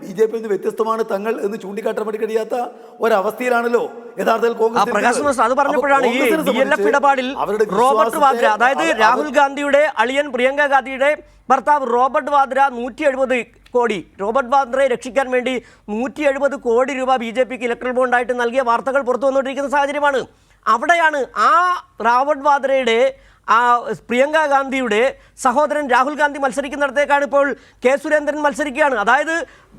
BJP നിന്ന് വ്യത്യസ്തമാണ് തങ്ങൾ എന്ന് ചൂണ്ടിക്കാട്ടാൻ വേണ്ടി കഴിയാത്ത ഒരവസ്ഥയിലാണല്ലോ യഥാർത്ഥത്തിൽ കോൺഗ്രസ്. അത് പറഞ്ഞപ്പോഴാണ് ഈ DLF ഇടപാടിൽ റോബർട്ട് വാദ്ര, അതായത് രാഹുൽ ഗാന്ധിയുടെ അളിയൻ പ്രിയങ്ക ഗാന്ധിയുടെ ഭർത്താവ് റോബർട്ട് വാദ്ര 170 കോടി, റോബർട്ട് വാദ്രയെ രക്ഷിക്കാൻ വേണ്ടി 170 കോടി രൂപ BJPക്ക് ഇലക്ട്രൽ ബോണ്ടായിട്ട് നൽകിയ വാർത്തകൾ പുറത്തു വന്നുകൊണ്ടിരിക്കുന്ന സാഹചര്യമാണ്. അവിടെയാണ് ആ റോബർട്ട് വാദ്രയുടെ പ്രിയങ്ക ഗാന്ധിയുടെ സഹോദരൻ രാഹുൽ ഗാന്ധി മത്സരിക്കുന്നിടത്തേക്കാണ് ഇപ്പോൾ കെ സുരേന്ദ്രൻ മത്സരിക്കുകയാണ്. അതായത്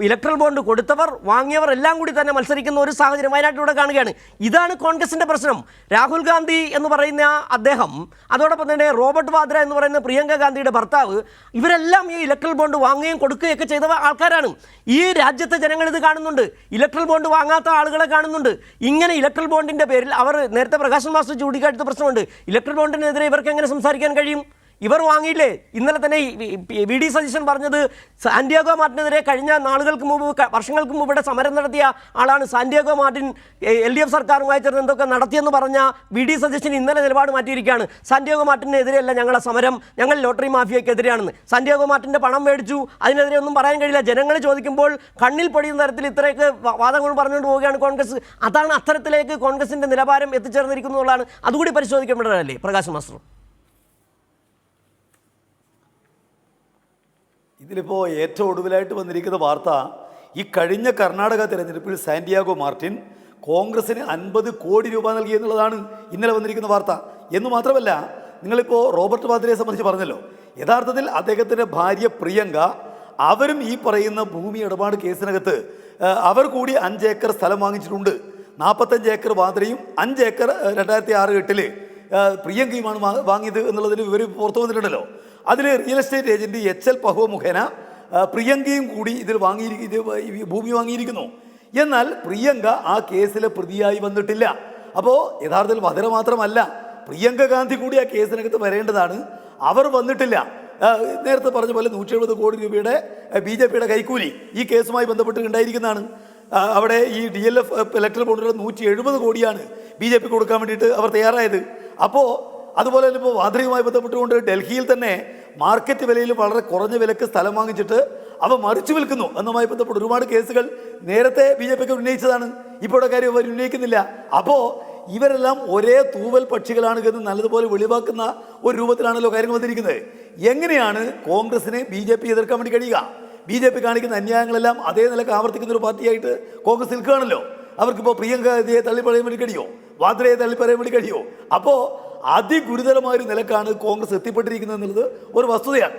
ഇലക്ട്രൽ ബോണ്ട് കൊടുത്തവർ വാങ്ങിയവർ എല്ലാം കൂടി തന്നെ മത്സരിക്കുന്ന ഒരു സാഹചര്യം വയനാട്ടിലൂടെ കാണുകയാണ്. ഇതാണ് കോൺഗ്രസിൻ്റെ പ്രശ്നം. രാഹുൽ ഗാന്ധി എന്ന് പറയുന്ന അദ്ദേഹം, അതോടൊപ്പം തന്നെ റോബർട്ട് വാദ്ര എന്ന് പറയുന്ന പ്രിയങ്ക ഗാന്ധിയുടെ ഭർത്താവ്, ഇവരെല്ലാം ഈ ഇലക്ട്രൽ ബോണ്ട് വാങ്ങുകയും കൊടുക്കുകയൊക്കെ ചെയ്ത ആൾക്കാരാണ്. ഈ രാജ്യത്തെ ജനങ്ങൾ ഇത് കാണുന്നുണ്ട്, ഇലക്ട്രൽ ബോണ്ട് വാങ്ങാത്ത ആളുകളെ കാണുന്നുണ്ട്. ഇങ്ങനെ ഇലക്ട്രൽ ബോണ്ടിൻ്റെ പേരിൽ അവർ നേരത്തെ പ്രകാശൻ മാസ്റ്റർ ചൂണ്ടിക്കാട്ടിയ പ്രശ്നമുണ്ട്. ഇലക്ട്രൽ ബോണ്ടിനെതിരെ ഇവർക്ക് എങ്ങനെ സംസാരിക്കാൻ കഴിയും? ഇവർ വാങ്ങിയില്ലേ? ഇന്നലെ തന്നെ VD സതീശൻ പറഞ്ഞത് സാന്റിയാഗോ മാർട്ടിനെതിരെ കഴിഞ്ഞ നാളുകൾക്ക് മുമ്പ്, വർഷങ്ങൾക്ക് മുമ്പ് ഇവിടെ സമരം നടത്തിയ ആളാണ്. സാന്റിയാഗോ മാർട്ടിൻ LDF സർക്കാരുമായി ചേർന്ന് എന്തൊക്കെ നടത്തിയെന്ന് പറഞ്ഞ VD സതീശൻ ഇന്നലെ നിലപാട് മാറ്റിയിരിക്കുകയാണ്. സാന്റിയാഗോ മാർട്ടിനെതിരെയല്ല ഞങ്ങളെ സമരം, ഞങ്ങൾ ലോട്ടറി മാഫിയക്കെതിരെയാണെന്ന്. സാന്റിയാഗോ മാർട്ടിൻ്റെ പണം മേടിച്ചു, അതിനെതിരെ ഒന്നും പറയാൻ കഴിയില്ല. ജനങ്ങൾ ചോദിക്കുമ്പോൾ കണ്ണിൽ പൊടിയുന്ന തരത്തിൽ ഇത്രയൊക്കെ വാദങ്ങൾ പറഞ്ഞുകൊണ്ട് പോവുകയാണ് കോൺഗ്രസ്. അതാണ് അത്തരത്തിലേക്ക് കോൺഗ്രസിൻ്റെ നിലവാരം എത്തിച്ചേർന്നിരിക്കുന്നതാണ്. അതുകൂടി പരിശോധിക്കപ്പെടണമല്ലേ പ്രകാശ് മാസ്റ്റർ? ഇതിലിപ്പോൾ ഏറ്റവും ഒടുവിലായിട്ട് വന്നിരിക്കുന്ന വാർത്ത, ഈ കഴിഞ്ഞ കർണാടക തെരഞ്ഞെടുപ്പിൽ സാന്റിയാഗോ മാർട്ടിൻ കോൺഗ്രസിന് 50 കോടി രൂപ നൽകി എന്നുള്ളതാണ് ഇന്നലെ വന്നിരിക്കുന്ന വാർത്ത. എന്ന് മാത്രമല്ല, നിങ്ങളിപ്പോൾ റോബർട്ട് വാദ്രയെ സംബന്ധിച്ച് പറഞ്ഞല്ലോ, യഥാർത്ഥത്തിൽ അദ്ദേഹത്തിൻ്റെ ഭാര്യ പ്രിയങ്ക, അവരും ഈ പറയുന്ന ഭൂമി ഇടപാട് കേസിനകത്ത് അവർ കൂടി 5 ഏക്കർ സ്ഥലം വാങ്ങിച്ചിട്ടുണ്ട്. 45 ഏക്കർ വാദ്രയും 5 ഏക്കർ 2006-08 പ്രിയങ്കയുമാണ് വാങ്ങിയത് എന്നുള്ളതിന് വിവരം പുറത്തു വന്നിട്ടുണ്ടല്ലോ. അതിൽ real estate agent HL paho മുഖേന പ്രിയങ്കയും കൂടി ഇതിൽ ഭൂമി വാങ്ങിയിരിക്കുന്നു. എന്നാൽ പ്രിയങ്ക ആ കേസിലെ പ്രതിയായി വന്നിട്ടില്ല. അപ്പോൾ യഥാർത്ഥത്തിൽ വധര മാത്രമല്ല, പ്രിയങ്ക ഗാന്ധി കൂടി ആ കേസിനകത്ത് വരേണ്ടതാണ്. അവർ വന്നിട്ടില്ല. നേരത്തെ പറഞ്ഞ പോലെ 170 കോടി രൂപയുടെ BJPയുടെ കൈക്കൂലി ഈ കേസുമായി ബന്ധപ്പെട്ട് ഉണ്ടായിരിക്കുന്നതാണ്. അവിടെ ഈ DLF ഇലക്ട്രൽ ബോണ്ടിലുള്ള 170 കോടിയാണ് BJP കൊടുക്കാൻ വേണ്ടിയിട്ട് അവർ തയ്യാറായത്. അപ്പോൾ അതുപോലെ തന്നെ ഇപ്പോൾ വാദ്രയുമായി ബന്ധപ്പെട്ടുകൊണ്ട് ഡൽഹിയിൽ തന്നെ മാർക്കറ്റ് വിലയിൽ വളരെ കുറഞ്ഞ വിലക്ക് സ്ഥലം വാങ്ങിച്ചിട്ട് അവ മറിച്ചു വിൽക്കുന്നു എന്നുമായി ബന്ധപ്പെട്ട് ഒരുപാട് കേസുകൾ നേരത്തെ BJPക്ക് ഉന്നയിച്ചതാണ്. ഇപ്പോഴത്തെ കാര്യം അവർ ഉന്നയിക്കുന്നില്ല. അപ്പോൾ ഇവരെല്ലാം ഒരേ തൂവൽ പക്ഷികളാണ് എന്ന് നല്ലതുപോലെ വെളിവാക്കുന്ന ഒരു രൂപത്തിലാണല്ലോ കാര്യങ്ങൾ വന്നിരിക്കുന്നത്. എങ്ങനെയാണ് കോൺഗ്രസിനെ BJP എതിർക്കാൻ വേണ്ടി കഴിയുക? BJP കാണിക്കുന്ന അന്യായങ്ങളെല്ലാം അതേ നിലക്ക് ആവർത്തിക്കുന്ന ഒരു പാർട്ടിയായിട്ട് കോൺഗ്രസ് നിൽക്കുകയാണല്ലോ. അവർക്കിപ്പോൾ പ്രിയങ്കയെ തള്ളിപ്പറയാൻ വേണ്ടി കഴിയുമോ? വാദ്രയെ തള്ളിപ്പറയാൻ വേണ്ടി കഴിയുമോ? അപ്പോൾ അതിഗുരുതരമായൊരു നിലക്കാണ് കോൺഗ്രസ് എത്തിപ്പെട്ടിരിക്കുന്നത് എന്നുള്ളത് ഒരു വസ്തുതയാണ്.